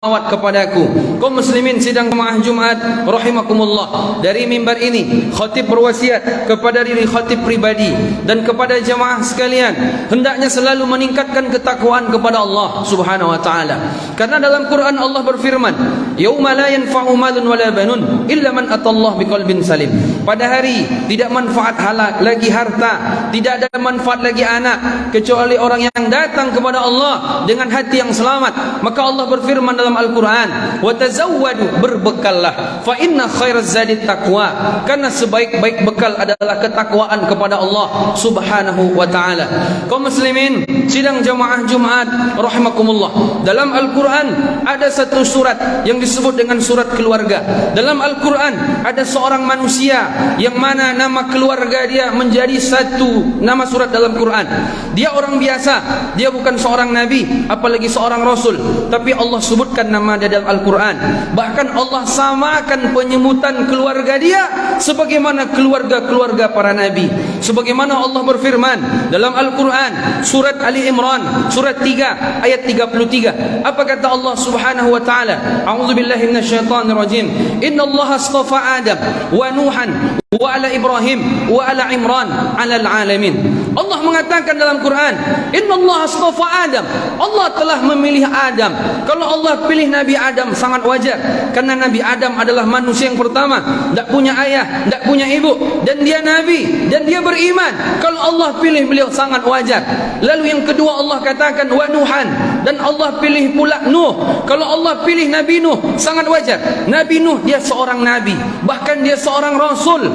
salawat kepadaku. Kaum muslimin sidang jemaah Jumat rahimakumullah, dari mimbar ini khatib berwasiat kepada diri khatib pribadi dan kepada jemaah sekalian, hendaknya selalu meningkatkan ketakwaan kepada Allah Subhanahu wa taala. Karena dalam Quran Allah berfirman, "Yauma la yanfa'u malun wala banun illa man atallah biqalbin salim." Pada hari tidak manfaat lagi harta, tidak ada manfaat lagi anak kecuali orang yang datang kepada Allah dengan hati yang selamat. Maka Allah berfirman dalam Al-Quran, "Wa tazawwadu," berbekallah, "fa inna khairaz zadi taqwa," karena sebaik-baik bekal adalah ketakwaan kepada Allah Subhanahu wa taala. Kaum muslimin sidang jemaah Jumat rahimakumullah, dalam Al-Quran ada satu surat yang disebut dengan surat keluarga. Dalam Al-Quran ada seorang manusia yang mana nama keluarga dia menjadi satu nama surat dalam Quran. Dia orang biasa, dia bukan seorang nabi apalagi seorang rasul, tapi Allah sebutkan nama dia dalam Al-Quran. Bahkan Allah samakan penyebutan keluarga dia sebagaimana keluarga-keluarga para nabi. Sebagaimana Allah berfirman dalam Al-Quran surat Ali Imran surat 3 ayat 33. Apa kata Allah Subhanahu wa taala? A'udzubillahi minasyaitonir rajim. Innallaha astafa Adam wa Nuhan wa ala Ibrahim wa ala Imran ala alamin. Allah mengatakan dalam Quran, "Innallaha astafa Adam." Allah telah memilih Adam. Kalau Allah pilih Nabi Adam sangat wajar, karena Nabi Adam adalah manusia yang pertama, tidak punya ayah, tidak punya ibu, dan dia nabi dan dia beriman. Kalau Allah pilih beliau sangat wajar. Lalu yang kedua Allah katakan wa Nuhan, dan Allah pilih pula Nuh. Kalau Allah pilih Nabi Nuh sangat wajar. Nabi Nuh dia seorang nabi, bahkan dia seorang rasul.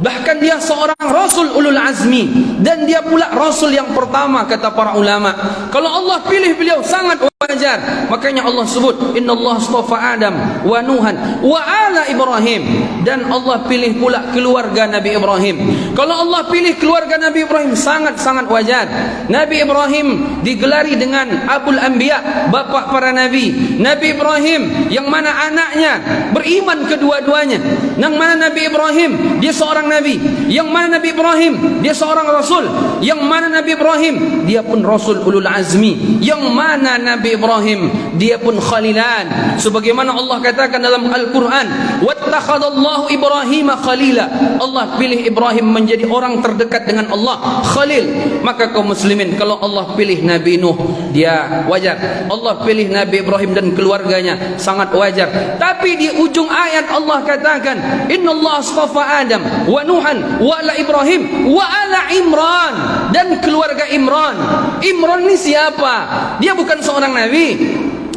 Bahkan dia seorang rasul ulul azmi, dan dia pula rasul yang pertama kata para ulama. Kalau Allah pilih beliau sangat wajar. Makanya Allah sebut innallaha astafa Adam wa Nuhan wa ala Ibrahim, dan Allah pilih pula keluarga Nabi Ibrahim. Kalau Allah pilih keluarga Nabi Ibrahim sangat-sangat wajar. Nabi Ibrahim digelari dengan Abul Anbiya, bapak para nabi. Nabi Ibrahim yang mana anaknya beriman kedua-duanya. Yang mana Nabi Ibrahim dia seorang nabi, yang mana Nabi Ibrahim dia seorang rasul, yang mana Nabi Ibrahim dia pun rasul ulul azmi, yang mana Nabi Ibrahim dia pun khalilan. Sebagaimana Allah katakan dalam Al-Quran, "Wattakhadallahu Ibrahim khalila." Allah pilih Ibrahim menjadi orang terdekat dengan Allah, khalil. Maka kaum muslimin, kalau Allah pilih Nabi Nuh dia wajar, Allah pilih Nabi Ibrahim dan keluarganya sangat wajar. Tapi di ujung ayat Allah katakan, "Innallaha astafa Adam wa Nuhan wa ala Ibrahim wa ala Imran," dan keluarga Imran. Imran ini siapa? Dia bukan seorang nabi,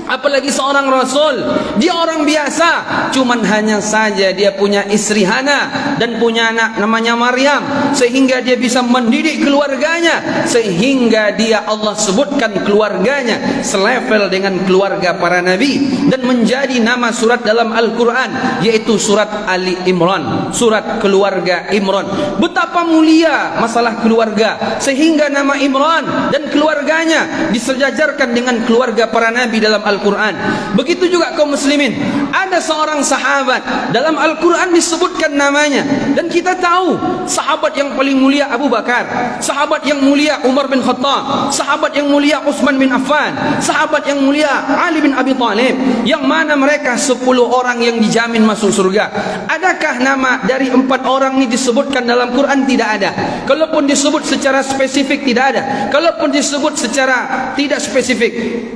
apalagi seorang rasul. Dia orang biasa, cuman hanya saja dia punya istri Hana dan punya anak namanya Maryam, sehingga dia bisa mendidik keluarganya, sehingga dia Allah sebutkan keluarganya selevel dengan keluarga para nabi, dan menjadi nama surat dalam Al-Quran, yaitu surat Ali Imran, surat keluarga Imran. Betapa mulia masalah keluarga, sehingga nama Imran dan keluarganya disejajarkan dengan keluarga para nabi dalam Al-Quran. Begitu juga kaum muslimin, ada seorang sahabat dalam Al-Quran disebutkan namanya, dan kita tahu sahabat yang paling mulia Abu Bakar, sahabat yang mulia Umar bin Khattab, sahabat yang mulia Utsman bin Affan, sahabat yang mulia Ali bin Abi Thalib, yang mana mereka 10 orang yang dijamin masuk surga. Adakah nama dari 4 orang ini disebutkan dalam Quran? Tidak ada. Kalaupun disebut secara spesifik tidak ada. Kalaupun disebut secara tidak spesifik,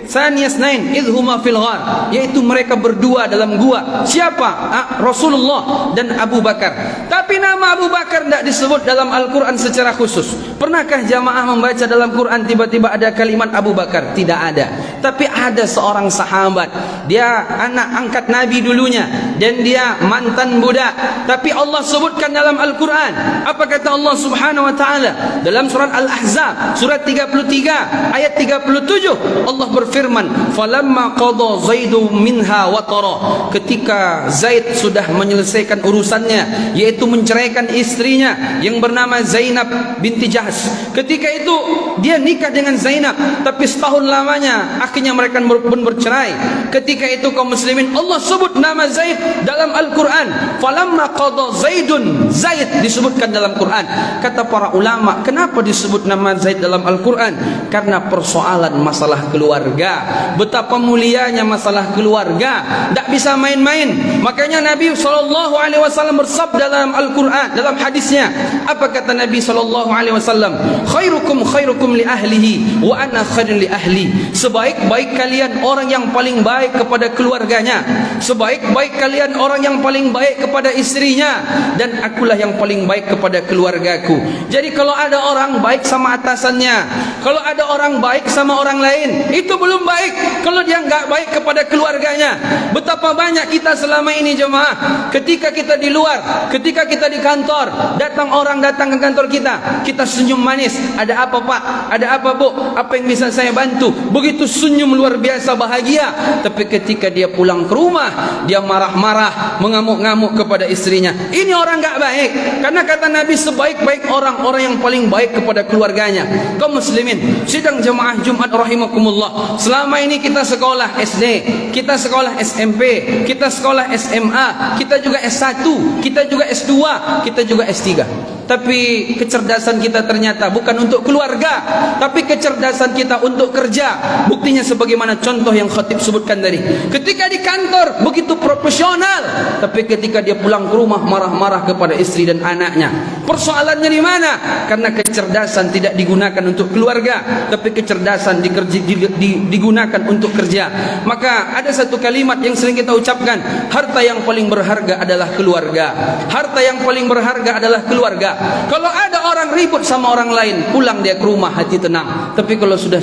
Thaniyasnain idhuma fil ghar, yaitu mereka berdua dalam gua. Siapa? Rasulullah dan Abu Bakar. Tapi nama Abu Bakar tidak disebut dalam Al-Quran secara khusus. Pernahkah jamaah membaca dalam Quran tiba-tiba ada kalimat Abu Bakar? Tidak ada. Tapi ada seorang sahabat, dia anak angkat Nabi dulunya, dan dia mantan budak. Tapi Allah sebutkan dalam Al-Quran. Apa kata Allah Subhanahu wa taala dalam surat Al-Ahzab surat 33 ayat 37? Allah berfirman, "Falamma qada Zaidu minha watara." Ketika Zaid sudah menyelesaikan urusannya, yaitu menceraikan istrinya yang bernama Zainab binti Jahsh. Ketika itu dia nikah dengan Zainab, tapi setahun lamanya akhirnya mereka pun bercerai. Ketika itu kaum muslimin, Allah sebut nama Zaid dalam Al-Quran. Falamma qada Zaidun, Zaid disebutkan dalam Quran. Kata para ulama, kenapa disebut nama Zaid dalam Al-Quran? Karena persoalan masalah keluarga. Betapa mulianya masalah keluarga, tak bisa main-main. Makanya Nabi SAW bersabda dalam Al-Quran, dalam hadisnya, apa kata Nabi SAW? Khairukum khairukum li ahlihi wa ana khairun li ahli. Sebaik-baik kalian orang yang paling baik kepada keluarganya, sebaik-baik kalian orang yang paling baik kepada istrinya, dan akulah yang paling baik kepada keluargaku. Jadi kalau ada orang baik sama atasannya, kalau ada orang baik sama orang lain, itu belum baik kalau dia enggak baik kepada keluarganya. Betapa banyak kita selama ini jemaah, ketika kita di luar, ketika kita di kantor, datang orang datang ke kantor kita, kita senyum manis. Ada apa Pak? Ada apa Bu? Apa yang bisa saya bantu? Begitu senyum luar biasa bahagia. Tapi ketika dia pulang ke rumah, dia marah-marah, mengamuk-ngamuk kepada istrinya. Ini orang enggak baik. Karena kata Nabi, sebaik-baik orang, orang yang paling baik kepada keluarganya. Kaum muslimin, sidang jemaah Jumat rahimakumullah. Selama ini kita sekolah SD, kita sekolah SMP, kita sekolah SMA, kita juga S1, kita juga S2, kita juga S3. Tapi kecerdasan kita ternyata bukan untuk keluarga, tapi kecerdasan kita untuk kerja. Buktinya sebagaimana contoh yang khatib sebutkan tadi. Ketika di kantor begitu profesional, tapi ketika dia pulang ke rumah marah-marah kepada istri dan anaknya. Persoalannya di mana? Karena kecerdasan tidak digunakan untuk keluarga, tapi kecerdasan digunakan untuk kerja. Maka ada satu kalimat yang sering kita ucapkan, harta yang paling berharga adalah keluarga. Harta yang paling berharga adalah keluarga. Kalau ada orang ribut sama orang lain, pulang dia ke rumah hati tenang. Tapi kalau sudah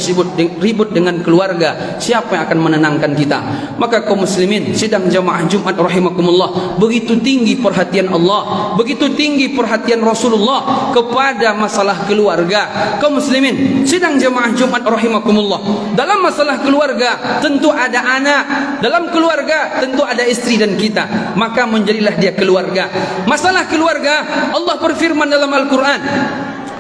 ribut dengan keluarga, siapa yang akan menenangkan kita? Maka kaum muslimin, sidang jamaah Jumat rahimakumullah, begitu tinggi perhatian Allah, begitu tinggi perhatian Rasulullah kepada masalah keluarga. Kaum muslimin, sidang jamaah Jumat rahimakumullah, dalam masalah keluarga tentu ada anak, dalam keluarga tentu ada istri dan kita. Maka menjadilah dia keluarga. Masalah keluarga, Allah berfirman dalam Al-Quran,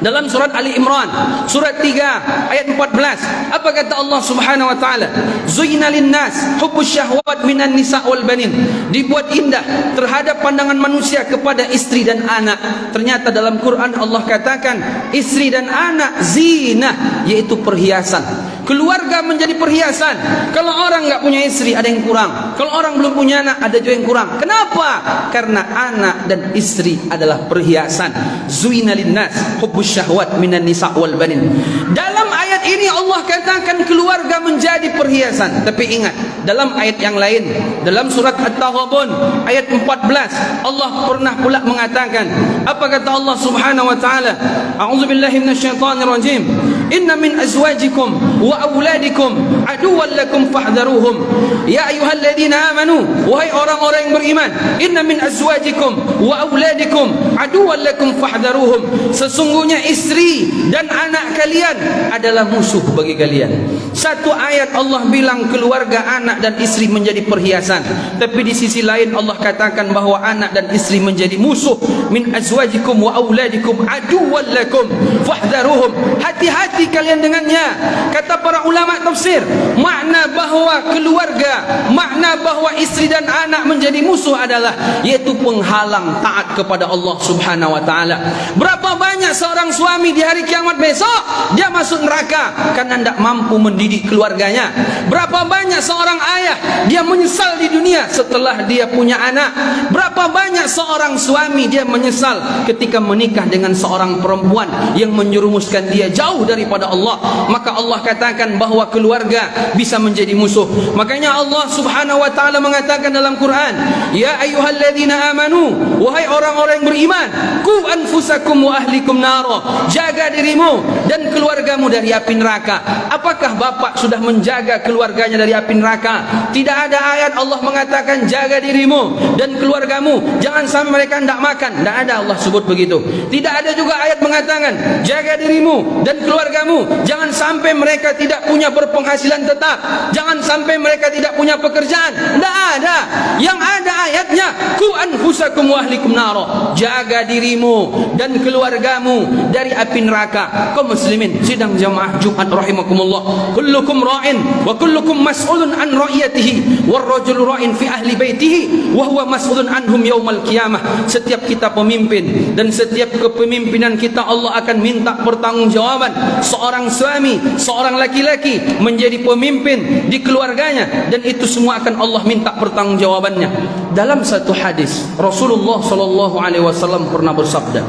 dalam surat Ali Imran, surat 3 ayat 14. Apa kata Allah Subhanahu wa taala? Zuyyina lin-nas hubbus syahwat minan nisa' wal banin. Dibuat indah terhadap pandangan manusia kepada istri dan anak. Ternyata dalam Quran Allah katakan istri dan anak zina, yaitu perhiasan. Keluarga menjadi perhiasan. Kalau orang enggak punya istri, ada yang kurang. Kalau orang belum punya anak, ada juga yang kurang. Kenapa? Karena anak dan istri adalah perhiasan. Zuyyina lin-nas hubbus syahwat minan nisa' wal banin. Dalam ayat ini Allah katakan keluarga menjadi perhiasan. Tapi ingat, dalam ayat yang lain, dalam surat At-Taghabun ayat 14, Allah pernah pula mengatakan, apa kata Allah Subhanahu wa taala? A'udzubillahi minasyaitonir rajim. Inna min azwajikum wa auladikum aduwwan lakum fahdharuhum. Ya ayyuhalladzina amanu, wahai orang-orang yang beriman, inna min azwajikum wa auladikum aduwwan lakum fahdharuhum. Sesungguhnya istri dan anak kalian adalah musuh bagi kalian. Satu ayat Allah bilang keluarga, anak dan istri menjadi perhiasan, tapi di sisi lain Allah katakan bahwa anak dan istri menjadi musuh. Min azwajikum wa auladikum aduwwan lakum fahdharuhum. Hati-hati kalian dengannya. Kata para ulama tafsir, makna bahwa keluarga, makna bahwa istri dan anak menjadi musuh adalah yaitu penghalang taat kepada Allah Subhanahu wa taala. Berapa banyak seorang suami di hari kiamat besok dia masuk neraka karena tidak mampu mendidik keluarganya. Berapa banyak seorang ayah dia menyesal di dunia setelah dia punya anak. Berapa banyak seorang suami dia menyesal ketika menikah dengan seorang perempuan yang menjerumuskan dia jauh daripada Allah. Maka Allah katakan bahwa keluarga bisa menjadi musuh. Makanya Allah Subhanahu wa taala mengatakan dalam Quran, ya ayyuhalladzina amanu, wahai orang-orang yang beriman, qu anfusakum wa ahlikum nara. Jaga dirimu dan keluargamu dari api neraka. Apakah bapak sudah menjaga keluarganya dari api neraka? Tidak ada ayat Allah mengatakan jaga dirimu dan keluargamu jangan sampai mereka tidak makan. Tidak ada Allah sebut begitu. Tidak ada juga ayat mengatakan jaga dirimu dan keluargamu jangan sampai mereka tidak punya berpenghasilan tetap, jangan sampai mereka tidak punya pekerjaan. Tidak ada. Yang ada ayatnya qu anfusakum wa ahlikum nara. Jaga dirimu dan keluargamu dari api neraka. Kaum muslimin sidang jamaah Jumat rahimakumullah. Kullukum ra'in wa kullukum mas'ulun an ra'iyatihi war rajulu ra'in fi ahli baitihi wa huwa mas'ulun anhum yaumal qiyamah. Setiap kita pemimpin dan setiap kepemimpinan kita Allah akan minta pertanggungjawaban. Seorang suami, seorang laki-laki menjadi pemimpin di keluarganya, dan itu semua akan Allah minta pertanggungjawabannya. Dalam satu hadis Rasulullah sallallahu alaihi wasallam pernah bersabda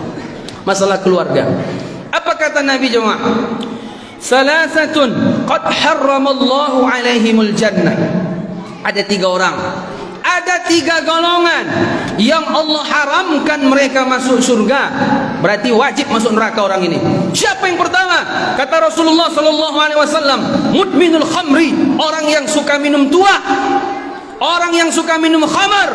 masalah keluarga. Apa kata Nabi jemaah? Salasatun qad harramallahu alaihimul jannah. Ada 3 orang, ada 3 golongan yang Allah haramkan mereka masuk surga. Berarti wajib masuk neraka orang ini. Siapa yang pertama? Kata Rasulullah sallallahu alaihi wasallam, mudminul khamri, orang yang suka minum tua, orang yang suka minum khamar.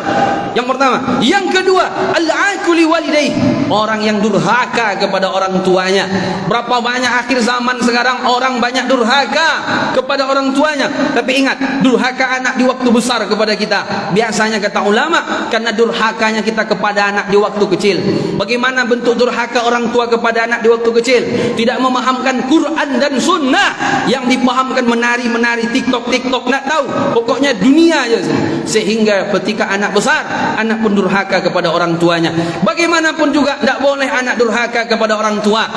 Yang pertama. Yang kedua, al-aquli walidayh, orang yang durhaka kepada orang tuanya. Berapa banyak akhir zaman sekarang orang banyak durhaka kepada orang tuanya. Tapi ingat, durhaka anak di waktu besar kepada kita. Biasanya kata ulama, karena durhakanya kita kepada anak di waktu kecil. Bagaimana bentuk durhaka orang tua kepada anak di waktu kecil? Tidak memahamkan Quran dan sunnah, yang dipahamkan menari-menari, TikTok, nak tahu. Pokoknya dunia aja. Sehingga ketika anak besar, anak pun durhaka kepada orang tuanya. Bagaimanapun juga tidak boleh anak durhaka kepada orang tua.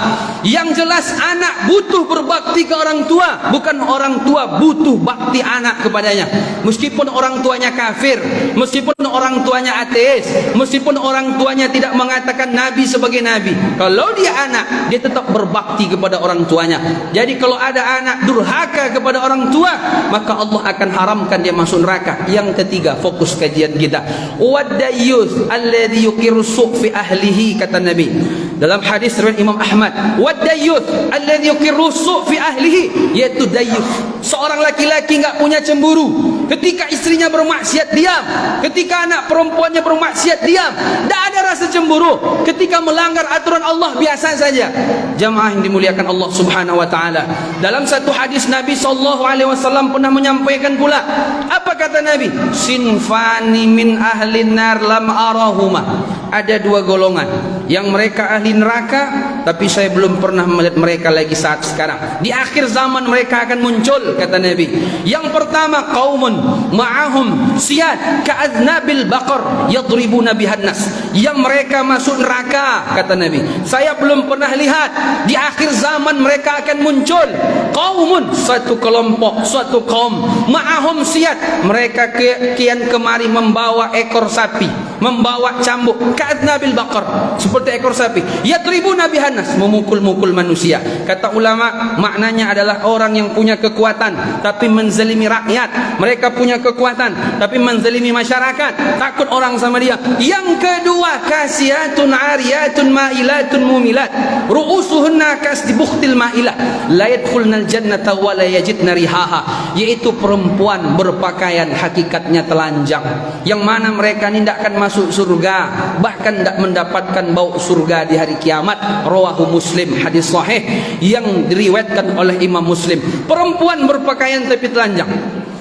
Yang jelas anak butuh berbakti ke orang tua, bukan orang tua butuh bakti anak kepadanya. Meskipun orang tuanya kafir, meskipun orang tuanya ateis, meskipun orang tuanya tidak mengatakan Nabi sebagai Nabi, kalau dia anak, dia tetap berbakti kepada orang tuanya. Jadi kalau ada anak durhaka kepada orang tua, maka Allah akan haramkan dia masuk neraka. Yang ketiga, fokus kajian kita, wadayyuth alladhi yuqiru su' fi ahlihi, kata Nabi dalam hadis riwayat Imam Ahmad, wadayyuth alladhi yuqiru su' fi ahlihi, yaitu dayyuth, seorang laki-laki enggak punya cemburu. Ketika istrinya bermaksiat diam, ketika anak perempuannya bermaksiat diam, tidak ada rasa cemburu. Ketika melanggar aturan Allah biasa saja. Jamaah yang dimuliakan Allah Subhanahu wa taala, dalam satu hadis Nabi sallallahu alaihi wasallam pernah menyampaikan pula, apa kata Nabi? Sinfani min ahli nar lam arahuma. Ada 2 golongan yang mereka ahli neraka, tapi saya belum pernah melihat mereka lagi saat sekarang. Di akhir zaman mereka akan muncul, kata Nabi. Yang pertama, qaumun ma'ahum siyad ka'adnabil baqar yadribuna bihan nas. Yang mereka masuk neraka, kata Nabi, saya belum pernah lihat. Di akhir zaman mereka akan muncul qaumun, suatu kelompok, suatu kaum, ma'ahum siyad, mereka kian kemari membawa ekor sapi, membawa cambuk, ka'adnabil baqar, seperti ekor sapi, yadribuna bihan nas, memukul-mukul manusia. Kata ulama, maknanya adalah orang yang punya kekuatan tapi menzalimi rakyat. Mereka punya kekuatan tapi menzalimi masyarakat, takut orang sama dia. Yang kedua, kasiyatun ariyatun ma'ilatun mumilat, ru'usuhunna kasdibukhtil ma'ilah la yadkhulnal jannata wa la yajidna rihaha, yaitu perempuan berpakaian hakikatnya telanjang, yang mana mereka ini tidak akan masuk surga, bahkan tidak mendapatkan bau surga di hari kiamat. Rawahu Muslim, hadis sahih yang diriwayatkan oleh Imam Muslim. Perempuan berpakaian tapi telanjang.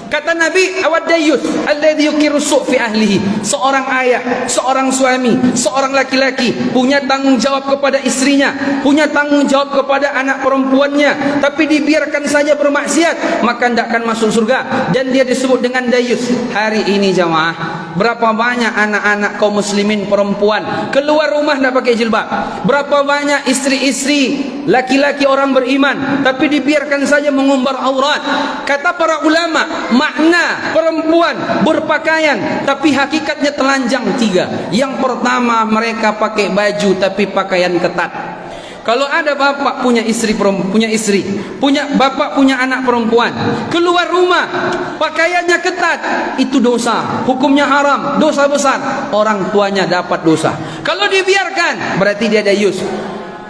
Kata Nabi, awadayyuth alladhi yuqiru su' fi ahlihi, seorang ayah, seorang suami, seorang laki-laki punya tanggung jawab kepada istrinya, punya tanggung jawab kepada anak perempuannya, tapi dibiarkan saja bermaksiat, maka tidak akan masuk surga, dan dia disebut dengan dayyuth. Hari ini jamaah, berapa banyak anak-anak kaum muslimin perempuan keluar rumah tidak pakai jilbab? Berapa banyak istri-istri laki-laki orang beriman tapi dibiarkan saja mengumbar aurat? Kata para ulama, makna perempuan berpakaian tapi hakikatnya telanjang 3. Yang pertama, mereka pakai baju tapi pakaian ketat. Kalau ada bapak punya istri, punya bapak punya anak perempuan, keluar rumah pakaiannya ketat, itu dosa, hukumnya haram, dosa besar, orang tuanya dapat dosa. Kalau dibiarkan berarti dia dayus.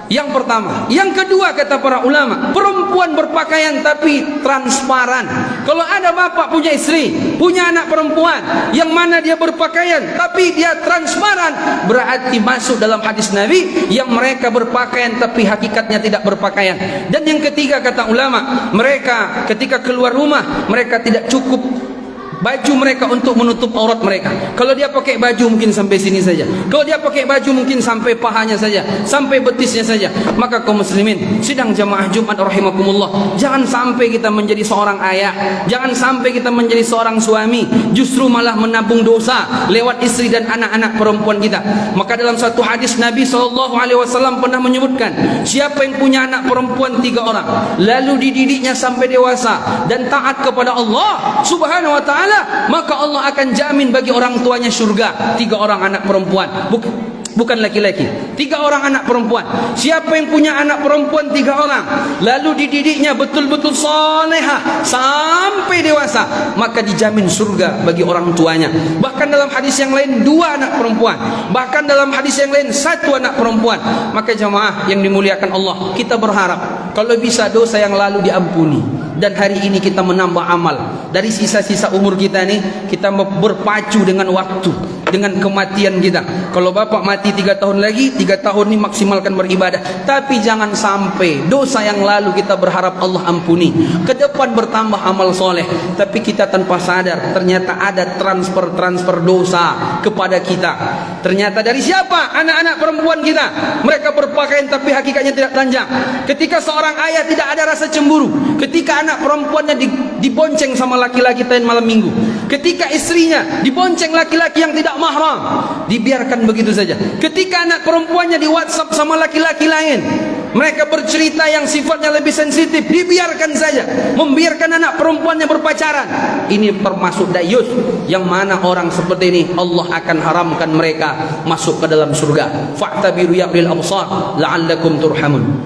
Yang pertama. Yang kedua, kata para ulama, perempuan berpakaian tapi transparan. Kalau ada bapak punya istri, punya anak perempuan, yang mana dia berpakaian tapi dia transparan, berarti masuk dalam hadis Nabi yang mereka berpakaian tapi hakikatnya tidak berpakaian. Dan yang ketiga, kata ulama, mereka ketika keluar rumah, mereka tidak cukup baju mereka untuk menutup aurat mereka. Kalau dia pakai baju mungkin sampai sini saja. Kalau dia pakai baju mungkin sampai pahanya saja, sampai betisnya saja. Maka kaum muslimin, sidang jamaah Jumat rahimakumullah, jangan sampai kita menjadi seorang ayah, jangan sampai kita menjadi seorang suami, justru malah menabung dosa lewat istri dan anak-anak perempuan kita. Maka dalam satu hadis Nabi SAW pernah menyebutkan, siapa yang punya anak perempuan 3 orang, lalu dididiknya sampai dewasa dan taat kepada Allah Subhanahu wa ta'ala, maka Allah akan jamin bagi orang tuanya surga. 3 orang anak perempuan, bukan laki-laki, 3 orang anak perempuan. Siapa yang punya anak perempuan 3 orang, lalu dididiknya betul-betul salehah sampai dewasa, maka dijamin surga bagi orang tuanya. Bahkan dalam hadis yang lain 2 anak perempuan, bahkan dalam hadis yang lain 1 anak perempuan. Maka jamaah yang dimuliakan Allah, kita berharap kalau bisa dosa yang lalu diampuni, dan hari ini kita menambah amal. Dari sisa-sisa umur kita nih, kita berpacu dengan waktu, dengan kematian kita. Kalau bapak mati 3 tahun lagi, 3 tahun ini maksimalkan beribadah. Tapi jangan sampai dosa yang lalu kita berharap Allah ampuni, ke depan bertambah amal soleh, tapi kita tanpa sadar ternyata ada transfer dosa kepada kita. Ternyata dari siapa? Anak-anak perempuan kita. Mereka berpakaian tapi hakikatnya tidak telanjang. Ketika seorang ayah tidak ada rasa cemburu, ketika anak perempuannya dibonceng sama laki-laki lain malam minggu, ketika istrinya dibonceng laki-laki yang tidak mahram, dibiarkan begitu saja. Ketika anak perempuannya di WhatsApp sama laki-laki lain, mereka bercerita yang sifatnya lebih sensitif, dibiarkan saja. Membiarkan anak perempuannya berpacaran, ini termasuk dayus, yang mana orang seperti ini Allah akan haramkan mereka masuk ke dalam surga. Fa'tabiru ya ulil absar la'allakum turhamun.